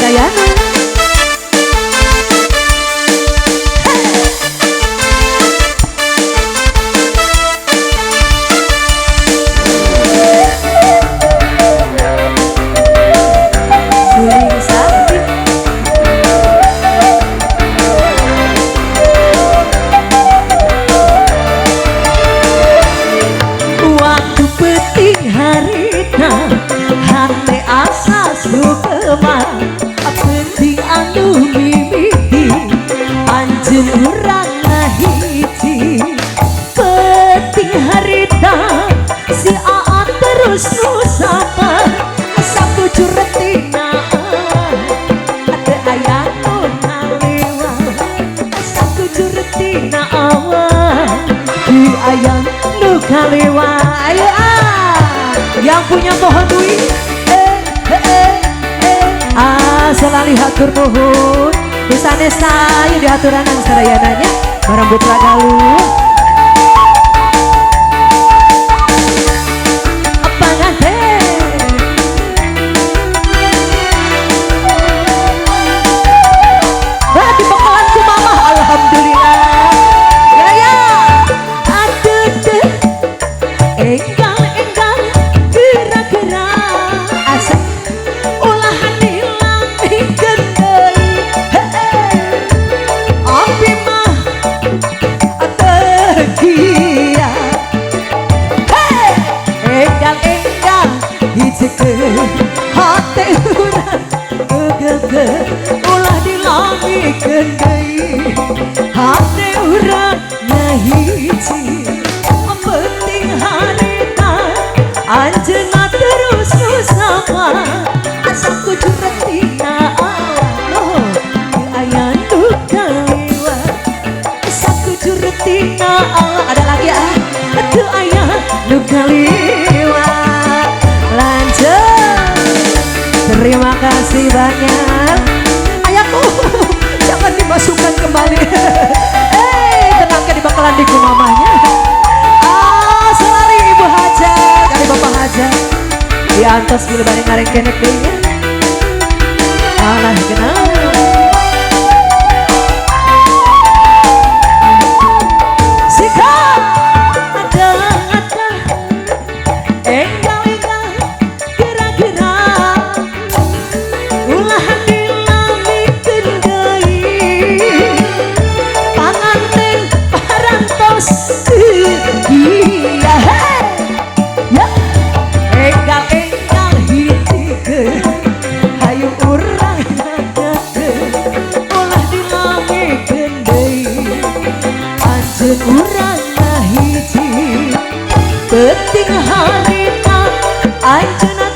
Sarayana. Hati asas kemar penting anu mimiti anjen urang ngahiji penting harita si Aat terus nusapa sapu juretina ada ayat nalewa sapu juretina awan di ayat nu kalewa. Ayo yang punya pohon dui selalu hatur nuhun bisa nesai di aturan yang serayananya barang putra galuh apa ngante berarti bakalanku mama alhamdulillah ya aduh deh enggang gerak-gerak asik olahan dilami gendai api mah tegia enggang hijikeun hati urang geger ulah dilami gendai hati urang ngahiji penting harita anjeunna terus nusapa asapku juretina loh aya nu kalewa asapku juretina ada lagi aduh aya nu kalewa. Lanjut, terima kasih banyak ayahku jangan dimasukkan kembali tenangkan di bakalan diku mamanya. Selalu Ibu Hajat kali Bapak Hajat diantos bila bareng ngareng kenek dehnya alah kenal sikap ada enggal gerak-gerak ulah dilami gendai panganten parantos iya ya enggal hijikeun hayu urang ngagekeun ulah dilamikeun deui anjeun urang ngahiji penting harita anjeunna